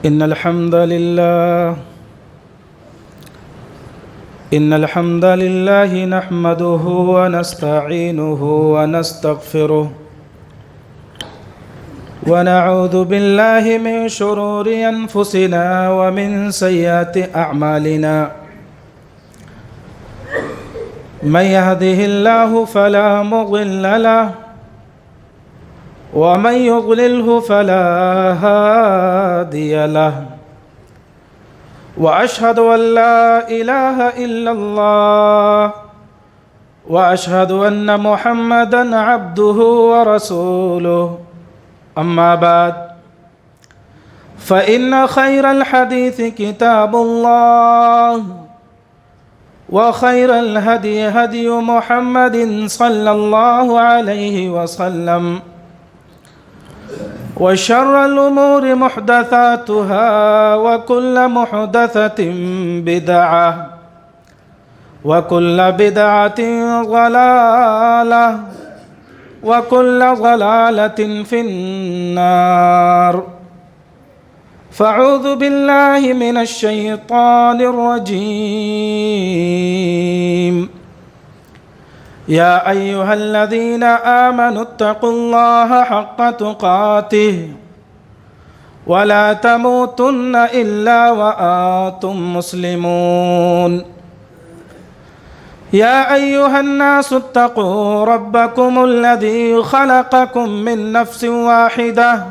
إن الحمد لله نحمده ونستعينه ونستغفره ونعوذ بالله من شرور أنفسنا ومن سيئات أعمالنا من يهده الله فلا مضل له ومن يضلله فلا هادي له وأشهد أن لا إله إلا الله وأشهد أن محمدًا عبده ورسوله أما بعد فإن خير الحديث كتاب الله وخير الهدي هدي محمد صلى الله عليه وسلم وشر الأمور محدثاتها وكل محدثة بدعة وكل بدعة ضلالة وكل ضلالة في النار فأعوذ بالله من الشيطان الرجيم يا أيها الذين آمنوا اتقوا الله حق تقاته ولا تموتن إلا وأنتم مسلمون يا أيها الناس اتقوا ربكم الذي خلقكم من نفس واحدة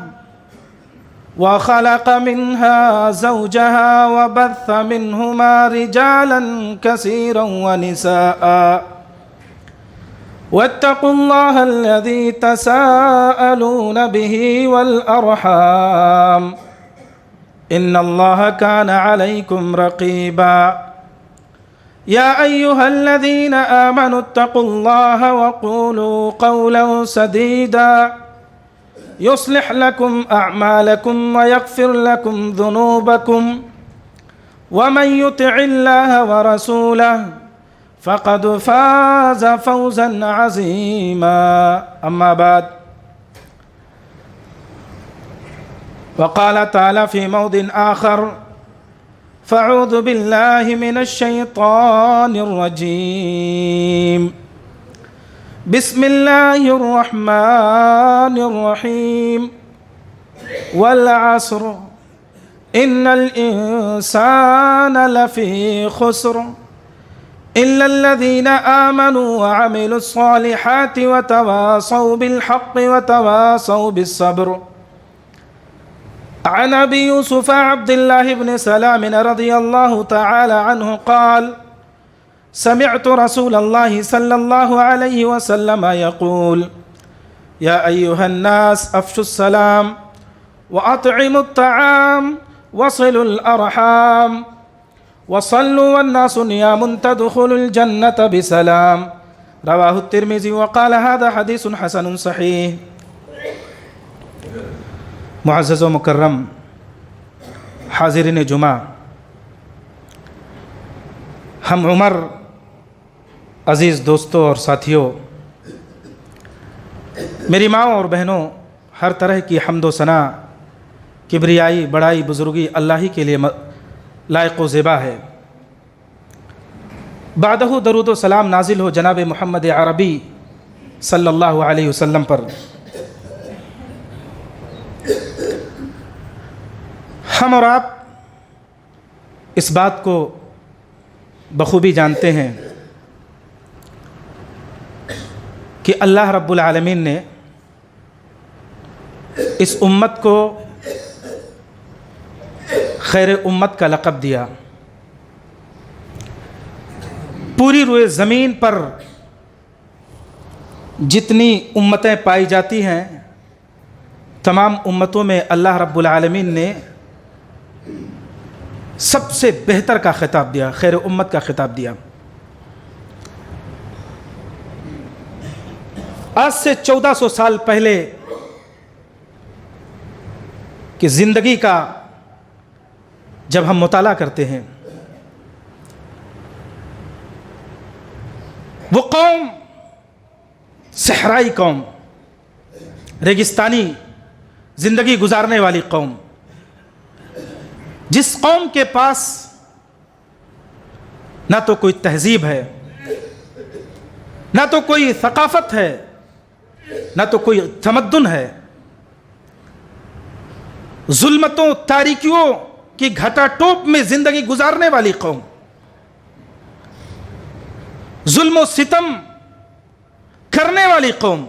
وخلق منها زوجها وبث منهما رجالا كثيرا ونساء واتقوا الله الذي تساءلون به والأرحام إن الله كان عليكم رقيبا يا أيها الذين آمنوا اتقوا الله وقولوا قولا سديدا يصلح لكم أعمالكم ويغفر لكم ذنوبكم ومن يطع الله ورسوله فقد فاز فوزا عظيما أما بعد وقال تعالى في موضع آخر فأعوذ بالله من الشيطان الرجيم بسم الله الرحمن الرحيم والعصر إن الإنسان لفي خسر إلا الذين آمنوا وعملوا الصالحات وتواصوا بالحق وتواصوا بالصبر عن أبي يوسف عبد الله بن سلام رضي الله تعالى عنه قال سمعت رسول الله صلى الله عليه وسلم يقول يا أيها الناس أفشوا السلام وأطعموا الطعام وصلوا الأرحام وصلوا والناس نيام تدخلوا الجنة بسلام رواه الترمذي وقال هذا حديث حسن صحيح معزز و مکرم حاضرین جمعہ، ہم عمر عزیز دوستوں اور ساتھیوں، میری ماں اور بہنوں، ہر طرح کی حمد و ثنا، کبریائی، بڑائی، بزرگی اللہ ہی کے لیے لائق و زیبا ہے۔ بعدہ درود و سلام نازل ہو جناب محمد عربی صلی اللہ علیہ وسلم پر۔ ہم اور آپ اس بات کو بخوبی جانتے ہیں کہ اللہ رب العالمین نے اس امت کو خیر امت کا لقب دیا۔ پوری روئے زمین پر جتنی امتیں پائی جاتی ہیں، تمام امتوں میں اللہ رب العالمین نے سب سے بہتر کا خطاب دیا، خیر امت کا خطاب دیا۔ آج سے 1400 سال پہلے کی زندگی کا جب ہم مطالعہ کرتے ہیں، وہ قوم صحرائی قوم، ریگستانی زندگی گزارنے والی قوم، جس قوم کے پاس نہ تو کوئی تہذیب ہے، نہ تو کوئی ثقافت ہے، نہ تو کوئی تمدن ہے، ظلمتوں تاریکیوں کی گھٹا ٹوپ میں زندگی گزارنے والی قوم، ظلم و ستم کرنے والی قوم،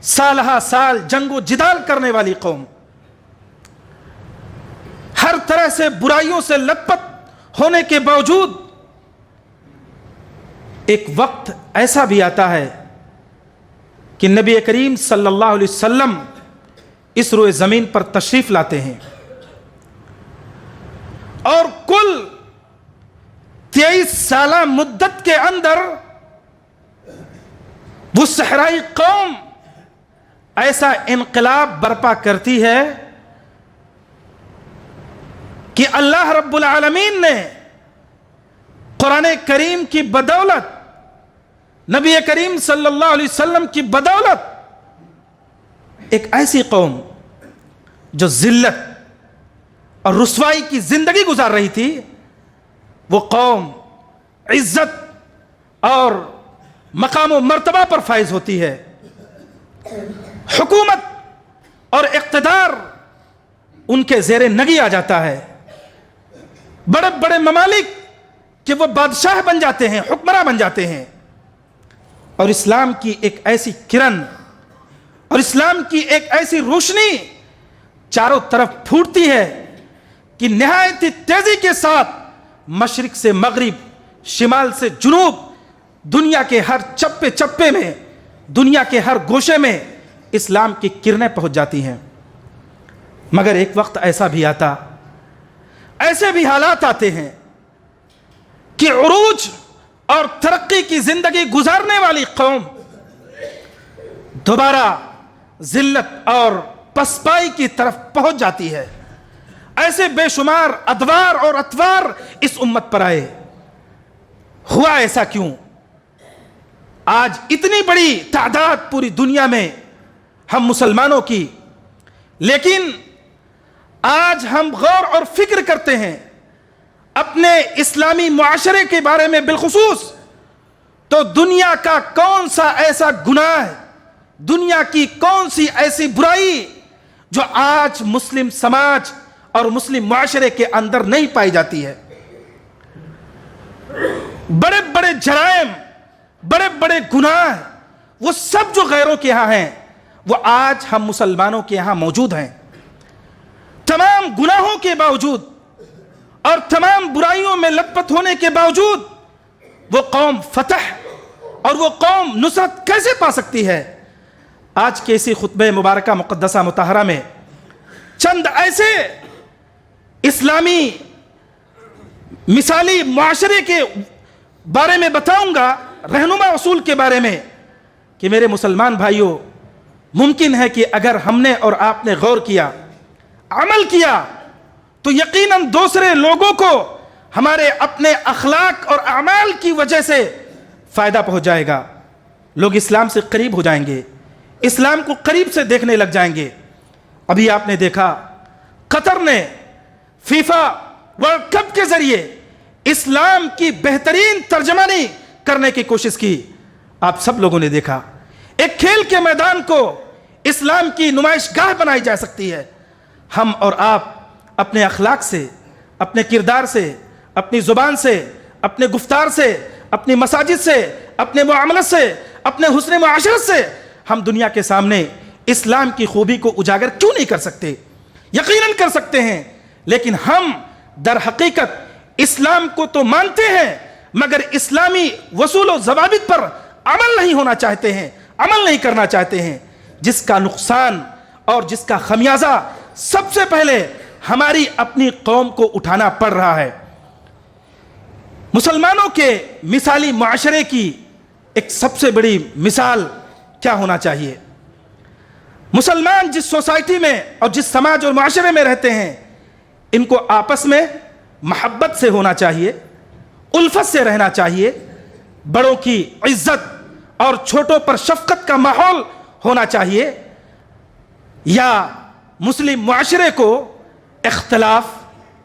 سالہ سال جنگ و جدال کرنے والی قوم، ہر طرح سے برائیوں سے لت پت ہونے کے باوجود ایک وقت ایسا بھی آتا ہے کہ نبی کریم صلی اللہ علیہ وسلم اس روئے زمین پر تشریف لاتے ہیں اور کل 23 سالہ مدت کے اندر وہ صحرائی قوم ایسا انقلاب برپا کرتی ہے کہ اللہ رب العالمین نے قرآن کریم کی بدولت، نبی کریم صلی اللہ علیہ وسلم کی بدولت، ایک ایسی قوم جو ذلت اور رسوائی کی زندگی گزار رہی تھی، وہ قوم عزت اور مقام و مرتبہ پر فائز ہوتی ہے، حکومت اور اقتدار ان کے زیر نگی آ جاتا ہے، بڑے بڑے ممالک کہ وہ بادشاہ بن جاتے ہیں، حکمراں بن جاتے ہیں، اور اسلام کی ایک ایسی کرن اور اسلام کی ایک ایسی روشنی چاروں طرف پھوٹتی ہے کہ نہایت تیزی کے ساتھ مشرق سے مغرب، شمال سے جنوب، دنیا کے ہر چپے چپے میں، دنیا کے ہر گوشے میں اسلام کی کرنیں پہنچ جاتی ہیں۔ مگر ایک وقت ایسا بھی آتا، ایسے بھی حالات آتے ہیں کہ عروج اور ترقی کی زندگی گزارنے والی قوم دوبارہ ذلت اور پسپائی کی طرف پہنچ جاتی ہے۔ ایسے بے شمار ادوار اور اطوار اس امت پر آئے۔ ہوا ایسا کیوں؟ آج اتنی بڑی تعداد پوری دنیا میں ہم مسلمانوں کی، لیکن آج ہم غور اور فکر کرتے ہیں اپنے اسلامی معاشرے کے بارے میں بالخصوص، تو دنیا کا کون سا ایسا گناہ ہے، دنیا کی کون سی ایسی برائی جو آج مسلم سماج اور مسلم معاشرے کے اندر نہیں پائی جاتی ہے؟ بڑے بڑے جرائم، بڑے بڑے گناہ، وہ سب جو غیروں کے ہاں ہیں وہ آج ہم مسلمانوں کے یہاں موجود ہیں۔ تمام گناہوں کے باوجود اور تمام برائیوں میں لت پت ہونے کے باوجود وہ قوم فتح اور وہ قوم نصرت کیسے پا سکتی ہے؟ آج کے اسی خطبہ مبارکہ مقدسہ مطہرہ میں چند ایسے اسلامی مثالی معاشرے کے بارے میں بتاؤں گا، رہنما اصول کے بارے میں، کہ میرے مسلمان بھائیوں، ممکن ہے کہ اگر ہم نے اور آپ نے غور کیا، عمل کیا، تو یقیناً دوسرے لوگوں کو ہمارے اپنے اخلاق اور اعمال کی وجہ سے فائدہ پہنچ جائے گا۔ لوگ اسلام سے قریب ہو جائیں گے، اسلام کو قریب سے دیکھنے لگ جائیں گے۔ ابھی آپ نے دیکھا قطر نے فیفا ورلڈ کپ کے ذریعے اسلام کی بہترین ترجمانی کرنے کی کوشش کی۔ آپ سب لوگوں نے دیکھا ایک کھیل کے میدان کو اسلام کی نمائش گاہ بنائی جا سکتی ہے۔ ہم اور آپ اپنے اخلاق سے، اپنے کردار سے، اپنی زبان سے، اپنے گفتار سے، اپنی مساجد سے، اپنے معاملت سے، اپنے حسن معاشرت سے ہم دنیا کے سامنے اسلام کی خوبی کو اجاگر کیوں نہیں کر سکتے؟ یقیناً کر سکتے ہیں، لیکن ہم در حقیقت اسلام کو تو مانتے ہیں مگر اسلامی اصول و ضوابط پر عمل نہیں ہونا چاہتے ہیں، عمل نہیں کرنا چاہتے ہیں، جس کا نقصان اور جس کا خمیازہ سب سے پہلے ہماری اپنی قوم کو اٹھانا پڑ رہا ہے۔ مسلمانوں کے مثالی معاشرے کی ایک سب سے بڑی مثال کیا ہونا چاہیے؟ مسلمان جس سوسائٹی میں اور جس سماج اور معاشرے میں رہتے ہیں، ان کو آپس میں محبت سے ہونا چاہیے، الفت سے رہنا چاہیے، بڑوں کی عزت اور چھوٹوں پر شفقت کا ماحول ہونا چاہیے، یا مسلم معاشرے کو اختلاف،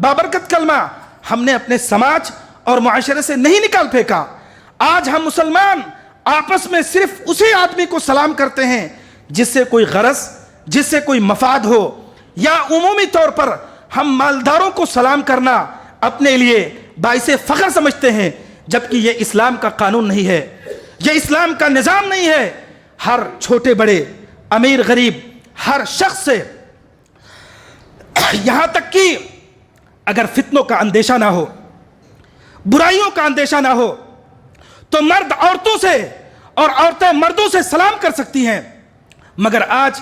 بابرکت کلمہ ہم نے اپنے سماج اور معاشرے سے نہیں نکال پھینکا۔ آج ہم مسلمان آپس میں صرف اسی آدمی کو سلام کرتے ہیں جس سے کوئی غرض، جس سے کوئی مفاد ہو، یا عمومی طور پر ہم مالداروں کو سلام کرنا اپنے لیے باعث فخر سمجھتے ہیں، جبکہ یہ اسلام کا قانون نہیں ہے، یہ اسلام کا نظام نہیں ہے۔ ہر چھوٹے بڑے، امیر غریب، ہر شخص سے، یہاں تک کہ اگر فتنوں کا اندیشہ نہ ہو، برائیوں کا اندیشہ نہ ہو، تو مرد عورتوں سے اور عورتیں مردوں سے سلام کر سکتی ہیں۔ مگر آج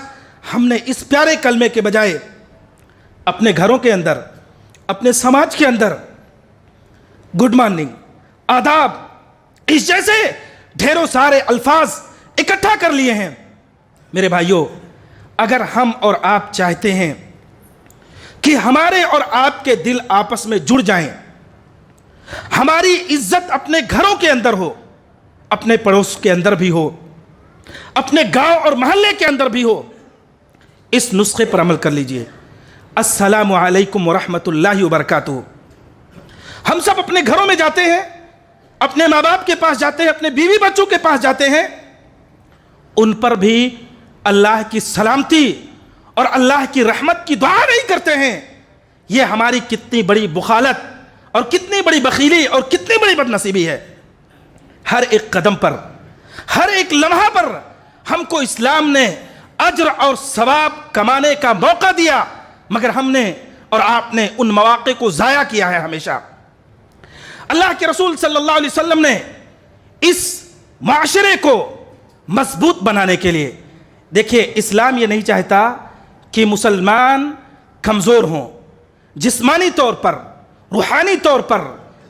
ہم نے اس پیارے کلمے کے بجائے اپنے گھروں کے اندر، اپنے سماج کے اندر گڈ مارننگ، آداب، اس جیسے ڈھیروں سارے الفاظ اکٹھا کر لیے ہیں۔ میرے بھائیوں، اگر ہم اور آپ چاہتے ہیں کہ ہمارے اور آپ کے دل آپس میں جڑ جائیں، ہماری عزت اپنے گھروں کے اندر ہو، اپنے پڑوس کے اندر بھی ہو، اپنے گاؤں اور محلے کے اندر بھی ہو، اس نسخے پر عمل کر لیجئے۔ السلام علیکم ورحمۃ اللہ وبرکاتہ۔ ہم سب اپنے گھروں میں جاتے ہیں، اپنے ماں باپ کے پاس جاتے ہیں، اپنے بیوی بچوں کے پاس جاتے ہیں، ان پر بھی اللہ کی سلامتی اور اللہ کی رحمت کی دعا نہیں کرتے ہیں۔ یہ ہماری کتنی بڑی بخالت اور کتنی بڑی بخیلی اور کتنی بڑی بد نصیبی ہے۔ ہر ایک قدم پر، ہر ایک لمحہ پر ہم کو اسلام نے اجر اور ثواب کمانے کا موقع دیا، مگر ہم نے اور آپ نے ان مواقع کو ضائع کیا ہے ہمیشہ۔ اللہ کے رسول صلی اللہ علیہ وسلم نے اس معاشرے کو مضبوط بنانے کے لیے، دیکھیے اسلام یہ نہیں چاہتا کہ مسلمان کمزور ہوں، جسمانی طور پر، روحانی طور پر،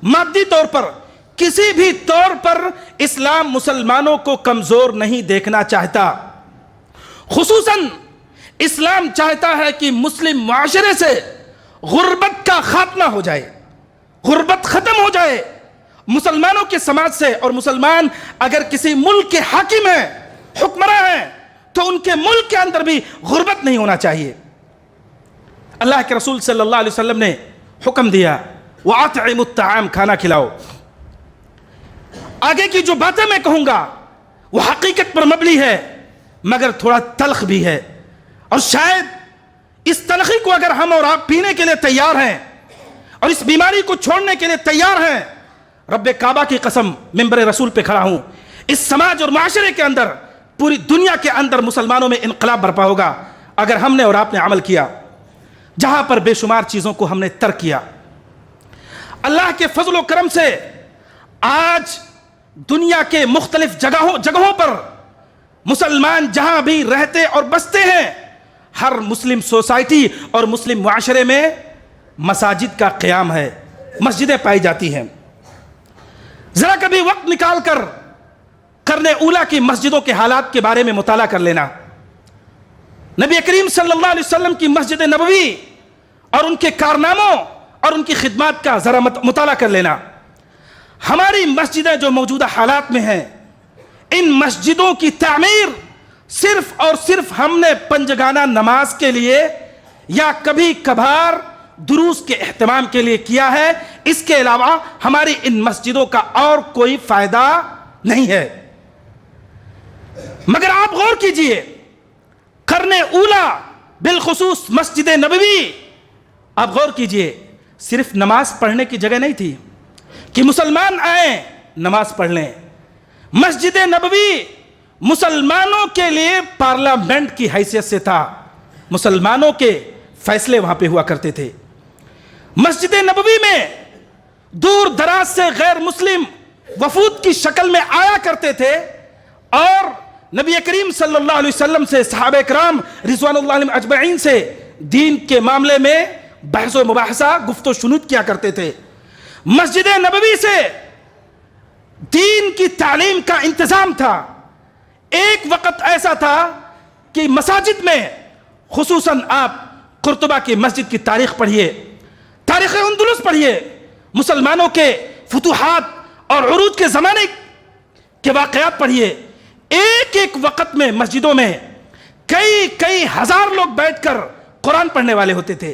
مادی طور پر، کسی بھی طور پر اسلام مسلمانوں کو کمزور نہیں دیکھنا چاہتا۔ خصوصاً اسلام چاہتا ہے کہ مسلم معاشرے سے غربت کا خاتمہ ہو جائے، غربت ختم ہو جائے مسلمانوں کے سماج سے۔ اور مسلمان اگر کسی ملک کے حاکم ہیں، حکمراں ہیں، تو ان کے ملک کے اندر بھی غربت نہیں ہونا چاہیے۔ اللہ کے رسول صلی اللہ علیہ وسلم نے حکم دیا، وَأَطْعِمُوا الطَّعَامَ، کھانا کھلاؤ۔ آگے کی جو باتیں میں کہوں گا وہ حقیقت پر مبنی ہے، مگر تھوڑا تلخ بھی ہے، اور شاید اس تلخی کو اگر ہم اور آپ پینے کے لیے تیار ہیں اور اس بیماری کو چھوڑنے کے لیے تیار ہیں، رب کعبہ کی قسم منبر رسول پہ کھڑا ہوں، اس سماج اور معاشرے کے اندر، پوری دنیا کے اندر مسلمانوں میں انقلاب برپا ہوگا اگر ہم نے اور آپ نے عمل کیا۔ جہاں پر بے شمار چیزوں کو ہم نے ترک کیا، اللہ کے فضل و کرم سے آج دنیا کے مختلف جگہوں پر مسلمان جہاں بھی رہتے اور بستے ہیں، ہر مسلم سوسائٹی اور مسلم معاشرے میں مساجد کا قیام ہے، مسجدیں پائی جاتی ہیں۔ ذرا کبھی وقت نکال کر قرن اولیٰ کی مسجدوں کے حالات کے بارے میں مطالعہ کر لینا، نبی کریم صلی اللہ علیہ وسلم کی مسجد نبوی اور ان کے کارناموں اور ان کی خدمات کا ذرا مطالعہ کر لینا۔ ہماری مسجدیں جو موجودہ حالات میں ہیں، ان مسجدوں کی تعمیر صرف اور صرف ہم نے پنجگانہ نماز کے لیے یا کبھی کبھار دروس کے اہتمام کے لیے کیا ہے، اس کے علاوہ ہماری ان مسجدوں کا اور کوئی فائدہ نہیں ہے۔ مگر آپ غور کیجئے، قرن اولیٰ بالخصوص مسجد نبوی، آپ غور کیجئے، صرف نماز پڑھنے کی جگہ نہیں تھی کہ مسلمان آئیں نماز پڑھ لیں۔ مسجد نبوی مسلمانوں کے لیے پارلیمنٹ کی حیثیت سے تھا، مسلمانوں کے فیصلے وہاں پہ ہوا کرتے تھے۔ مسجد نبوی میں دور دراز سے غیر مسلم وفود کی شکل میں آیا کرتے تھے، اور نبی کریم صلی اللہ علیہ وسلم سے، صحابہ کرام رضوان اللہ علیہم اجمعین سے دین کے معاملے میں بحث و مباحثہ، گفت و شنود کیا کرتے تھے۔ مسجد نبوی سے دین کی تعلیم کا انتظام تھا۔ ایک وقت ایسا تھا کہ مساجد میں، خصوصاً آپ قرطبہ کی مسجد کی تاریخ پڑھیے، تاریخ اندلس پڑھیے، مسلمانوں کے فتوحات اور عروج کے زمانے کے واقعات پڑھیے، ایک ایک وقت میں مسجدوں میں کئی ہزار لوگ بیٹھ کر قرآن پڑھنے والے ہوتے تھے۔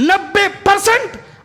90%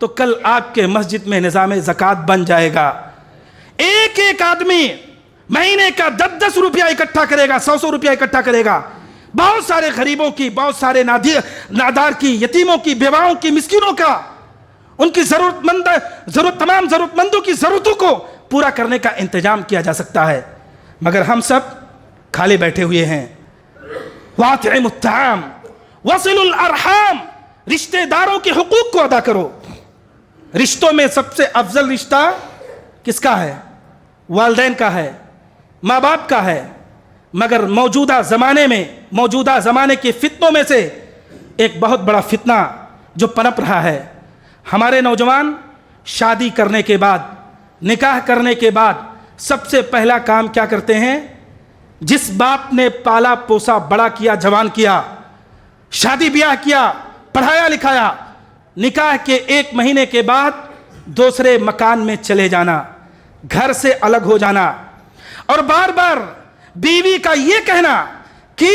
تو کل آپ کے مسجد میں نظام زکوٰۃ بن جائے گا۔ ایک ایک آدمی مہینے کا 10-10 روپیہ اکٹھا کرے گا، 100 روپیہ اکٹھا کرے گا، بہت سارے غریبوں کی، بہت سارے نادار کی، یتیموں کی، بیواؤں کی، مسکینوں کا، ان کی تمام ضرورت مندوں کی ضرورتوں کو پورا کرنے کا انتظام کیا جا سکتا ہے۔ مگر ہم سب کھالے بیٹھے ہوئے ہیں۔ وَأَطْعِمُوا الطَّعَامَ وَصِلُوا الْأَرْحَامَ، رشتہ داروں کے حقوق کو ادا کرو۔ رشتوں میں سب سے افضل رشتہ کس کا ہے؟ والدین کا ہے، ماں باپ کا ہے۔ مگر موجودہ زمانے کے فتنوں میں سے ایک بہت بڑا فتنہ جو پنپ رہا ہے، ہمارے نوجوان شادی کرنے کے بعد، نکاح کرنے کے بعد سب سے پہلا کام کیا کرتے ہیں؟ جس باپ نے پالا پوسا بڑا کیا، جوان کیا، شادی بیاہ کیا، پڑھایا لکھایا، نکاح کے 1 مہینے کے بعد دوسرے مکان میں چلے جانا، گھر سے الگ ہو جانا، اور بار بار بیوی کا یہ کہنا کہ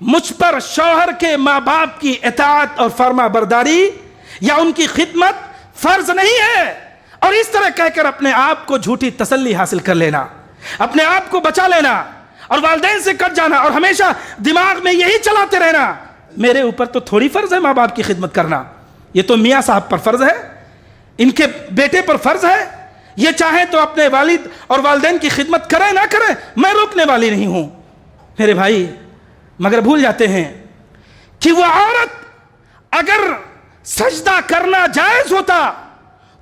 مجھ پر شوہر کے ماں باپ کی اطاعت اور فرما برداری یا ان کی خدمت فرض نہیں ہے، اور اس طرح کہہ کر اپنے آپ کو جھوٹی تسلی حاصل کر لینا، اپنے آپ کو بچا لینا، اور والدین سے کٹ جانا، اور ہمیشہ دماغ میں یہی چلاتے رہنا، میرے اوپر تو تھوڑی فرض ہے ماں باپ کی خدمت کرنا، یہ تو میاں صاحب پر فرض ہے، ان کے بیٹے پر فرض ہے، یہ چاہے تو اپنے والد اور والدین کی خدمت کرے نہ کرے، میں روکنے والی نہیں ہوں۔ میرے بھائی، مگر بھول جاتے ہیں کہ وہ عورت اگر سجدہ کرنا جائز ہوتا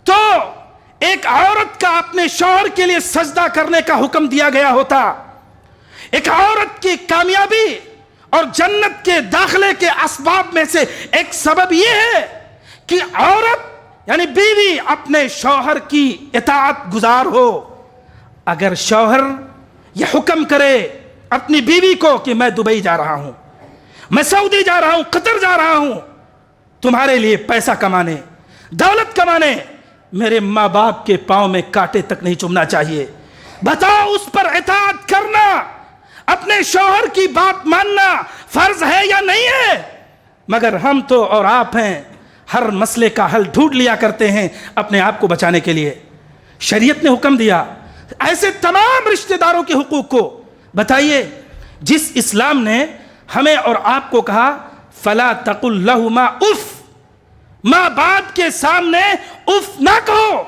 تو ایک عورت کا اپنے شوہر کے لیے سجدہ کرنے کا حکم دیا گیا ہوتا۔ ایک عورت کی کامیابی اور جنت کے داخلے کے اسباب میں سے ایک سبب یہ ہے کہ عورت یعنی بیوی اپنے شوہر کی اطاعت گزار ہو۔ اگر شوہر یہ حکم کرے اپنی بیوی کو کہ میں دبئی جا رہا ہوں، میں سعودی جا رہا ہوں، قطر جا رہا ہوں تمہارے لیے پیسہ کمانے، دولت کمانے، میرے ماں باپ کے پاؤں میں کانٹے تک نہیں چومنا چاہیے۔ بتاؤ اس پر اطاعت کرنا، اپنے شوہر کی بات ماننا فرض ہے یا نہیں ہے؟ مگر ہم تو اور آپ ہیں ہر مسئلے کا حل ڈھونڈ لیا کرتے ہیں اپنے آپ کو بچانے کے لیے۔ شریعت نے حکم دیا ایسے تمام رشتہ داروں کے حقوق کو۔ بتائیے، جس اسلام نے ہمیں اور آپ کو کہا فلا تقل لہما اف، ماں باپ کے سامنے اف نہ کہو،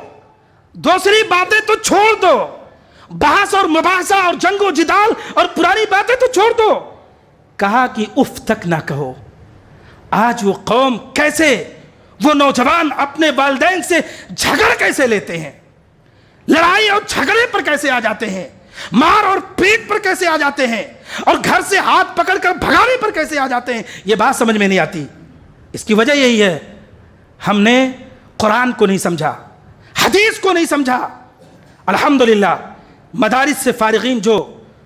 دوسری باتیں تو چھوڑ دو، بحث اور مباحثہ اور جنگ و جدال اور پرانی باتیں تو چھوڑ دو، کہا کہ اف تک نہ کہو۔ آج وہ قوم کیسے، وہ نوجوان اپنے والدین سے جھگڑ کیسے لیتے ہیں، لڑائی اور جھگڑے پر کیسے آ جاتے ہیں، مار اور پیٹ پر کیسے آ جاتے ہیں، اور گھر سے ہاتھ پکڑ کر بھگانے پر کیسے آ جاتے ہیں، یہ بات سمجھ میں نہیں آتی۔ اس کی وجہ یہی ہے، ہم نے قرآن کو نہیں سمجھا، حدیث کو نہیں سمجھا۔ الحمدللہ مدارس سے فارغین جو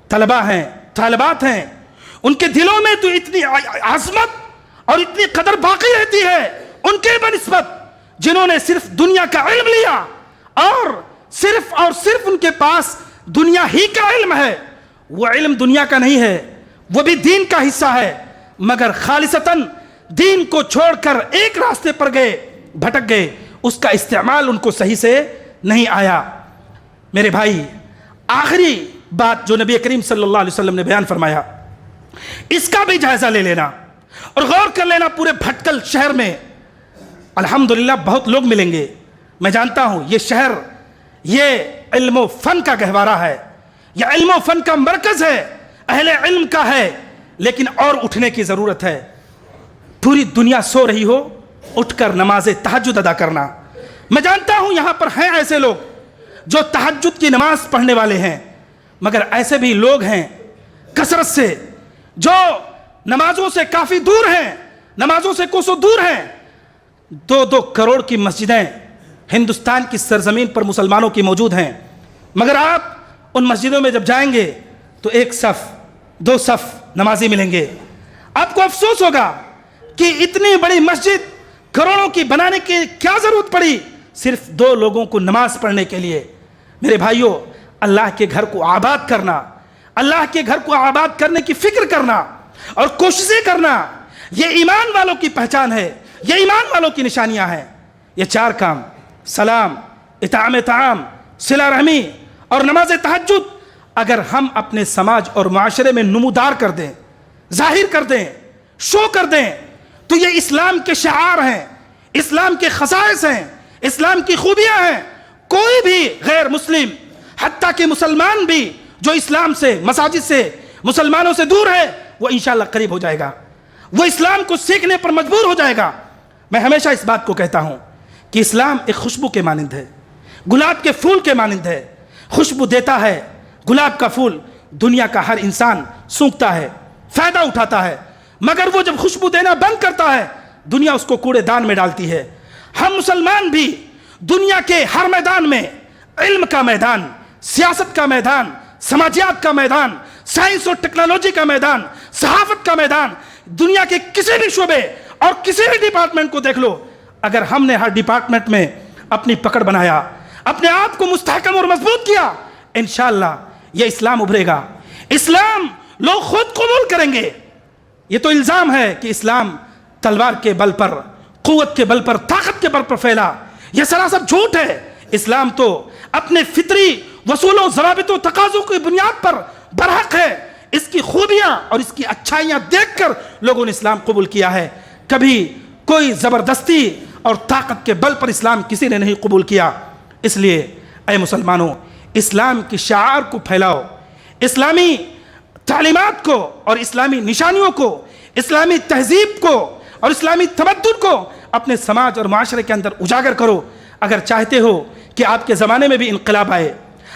طلبہ ہیں، طالبات ہیں، ان کے دلوں میں تو اتنی عظمت اور اتنی قدر باقی رہتی ہے ان کے بنسبت جنہوں نے صرف دنیا کا علم لیا اور صرف ان کے پاس دنیا ہی کا علم ہے۔ وہ علم دنیا کا نہیں ہے، وہ بھی دین کا حصہ ہے، مگر خالصتاً دین کو چھوڑ کر ایک راستے پر گئے، بھٹک گئے، اس کا استعمال ان کو صحیح سے نہیں آیا۔ میرے بھائی، آخری بات جو نبی کریم صلی اللہ علیہ وسلم نے بیان فرمایا، اس کا بھی جائزہ لے لینا اور غور کر لینا۔ پورے بھٹکل شہر میں الحمدللہ بہت لوگ ملیں گے، میں جانتا ہوں یہ شہر یہ علم و فن کا گہوارہ ہے، یہ علم و فن کا مرکز ہے، اہل علم کا ہے، لیکن اور اٹھنے کی ضرورت ہے۔ پوری دنیا سو رہی ہو، اٹھ کر نماز تہجد ادا کرنا۔ میں جانتا ہوں یہاں پر ہیں ایسے لوگ جو تہجد کی نماز پڑھنے والے ہیں، مگر ایسے بھی لوگ ہیں کثرت سے جو نمازوں سے کافی دور ہیں، نمازوں سے کوسوں دور ہیں۔ 2 کروڑ کی مسجدیں ہندوستان کی سرزمین پر مسلمانوں کی موجود ہیں، مگر آپ ان مسجدوں میں جب جائیں گے تو 1 صف 2 صف نمازی ملیں گے۔ آپ کو افسوس ہوگا کہ اتنی بڑی مسجد کروڑوں کی بنانے کی کیا ضرورت پڑی صرف 2 لوگوں کو نماز پڑھنے کے لیے۔ میرے بھائیوں، اللہ کے گھر کو آباد کرنا، اللہ کے گھر کو آباد کرنے کی فکر کرنا اور کوششیں کرنا، یہ ایمان والوں کی پہچان ہے، یہ ایمان والوں کی نشانیاں ہیں۔ یہ 4 کام، سلام، اطعام طعام، صلہ رحمی اور نماز تہجد، اگر ہم اپنے سماج اور معاشرے میں نمودار کر دیں، ظاہر کر دیں، شو کر دیں، تو یہ اسلام کے شعار ہیں، اسلام کے خصائص ہیں، اسلام کی خوبیاں ہیں۔ کوئی بھی غیر مسلم، حتیٰ کہ مسلمان بھی جو اسلام سے، مساجد سے، مسلمانوں سے دور ہے، وہ انشاءاللہ قریب ہو جائے گا، وہ اسلام کو سیکھنے پر مجبور ہو جائے گا۔ میں ہمیشہ اس بات کو کہتا ہوں کہ اسلام ایک خوشبو کے مانند ہے، گلاب کے پھول کے مانند ہے، خوشبو دیتا ہے۔ گلاب کا پھول دنیا کا ہر انسان سونگھتا ہے، فائدہ اٹھاتا ہے، مگر وہ جب خوشبو دینا بند کرتا ہے، دنیا اس کو کوڑے دان میں ڈالتی ہے۔ ہم مسلمان بھی دنیا کے ہر میدان میں، علم کا میدان، سیاست کا میدان، سماجیات کا میدان، سائنس اور ٹیکنالوجی کا میدان، صحافت کا میدان، دنیا کے کسی بھی شعبے اور کسی بھی ڈپارٹمنٹ کو دیکھ لو، اگر ہم نے ہر ڈپارٹمنٹ میں اپنی پکڑ بنایا، اپنے آپ کو مستحکم اور مضبوط کیا، انشاءاللہ یہ اسلام ابھرے گا۔ اسلام لوگ خود قبول کریں گے۔ یہ تو الزام ہے کہ اسلام تلوار کے بل پر، قوت کے بل پر، طاقت کے بل پر پھیلا، یہ سراسر جھوٹ ہے۔ اسلام تو اپنے فطری اصول و ضوابط و تقاضوں کی بنیاد پر برحق ہے۔ اس کی خوبیاں اور اس کی اچھائیاں دیکھ کر لوگوں نے اسلام قبول کیا ہے۔ کبھی کوئی زبردستی اور طاقت کے بل پر اسلام کسی نے نہیں قبول کیا۔ اس لیے اے مسلمانوں، اسلام کی شعار کو پھیلاؤ، اسلامی تعلیمات کو اور اسلامی نشانیوں کو، اسلامی تہذیب کو اور اسلامی تمدن کو اپنے سماج اور معاشرے کے اندر اجاگر کرو۔ اگر چاہتے ہو کہ آپ کے زمانے میں بھی انقلاب آئے،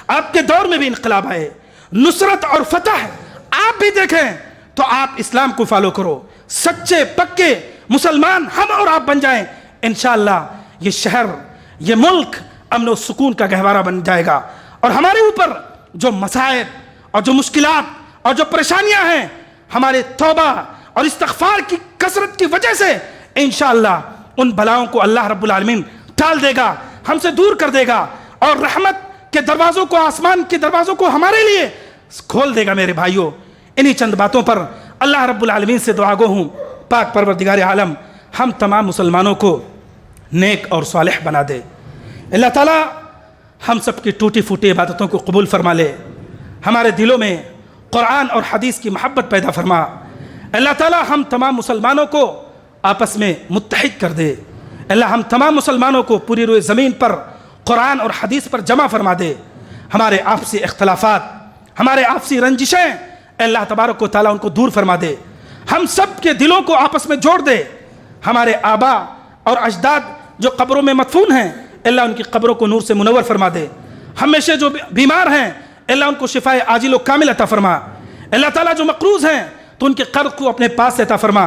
آپ کے دور میں بھی انقلاب آئے، نصرت اور فتح آپ بھی دیکھیں، تو آپ اسلام کو فالو کرو۔ سچے پکے مسلمان ہم اور آپ بن جائیں، انشاءاللہ یہ شہر، یہ ملک امن و سکون کا گہوارہ بن جائے گا۔ اور ہمارے اوپر جو مصائب اور جو مشکلات اور جو پریشانیاں ہیں، ہمارے توبہ اور استغفار کی کثرت کی وجہ سے انشاءاللہ ان بلاؤں کو اللہ رب العالمین ٹال دے گا، ہم سے دور کر دے گا، اور رحمت کے دروازوں کو، آسمان کے دروازوں کو ہمارے لیے کھول دے گا۔ میرے بھائیوں، انہی چند باتوں پر اللہ رب العالمین سے دعا گو ہوں، پاک پروردگار عالم ہم تمام مسلمانوں کو نیک اور صالح بنا دے۔ اللہ تعالیٰ ہم سب کی ٹوٹی پھوٹی عبادتوں کو قبول فرما لے، ہمارے دلوں میں قرآن اور حدیث کی محبت پیدا فرما۔ اللہ تعالیٰ ہم تمام مسلمانوں کو آپس میں متحد کر دے۔ اللہ ہم تمام مسلمانوں کو پوری روئے زمین پر قرآن اور حدیث پر جمع فرما دے۔ ہمارے آپسی اختلافات، ہمارے آپسی رنجشیں اللہ تبارک و تعالیٰ ان کو دور فرما دے۔ ہم سب کے دلوں کو آپس میں جوڑ دے۔ ہمارے آبا اور اجداد جو قبروں میں مدفون ہیں، اللہ ان کی قبروں کو نور سے منور فرما دے۔ ہم میں سے جو بیمار ہیں، اللہ ان کو شفائے عاجل و کامل عطا فرما۔ اللہ تعالیٰ جو مقروض ہیں تو ان کے قرض کو اپنے پاس سے عطا فرما۔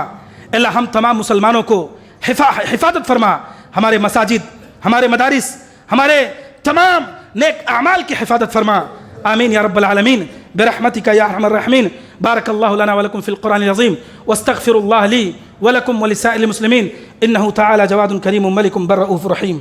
اللہ ہم تمام مسلمانوں کو حفاظت فرما، ہمارے مساجد، ہمارے مدارس، ہمارے تمام نیک اعمال کی حفاظت فرما۔ آمین یا رب العالمین برحمتک یا ارحم الراحمین۔ بارک اللہ لنا ولکم فی القرآن العظیم، واستغفر اللہ لی ولکم ولسائر المسلمین، انہ تعالی جواد کریم ملک بر رؤوف رحیم۔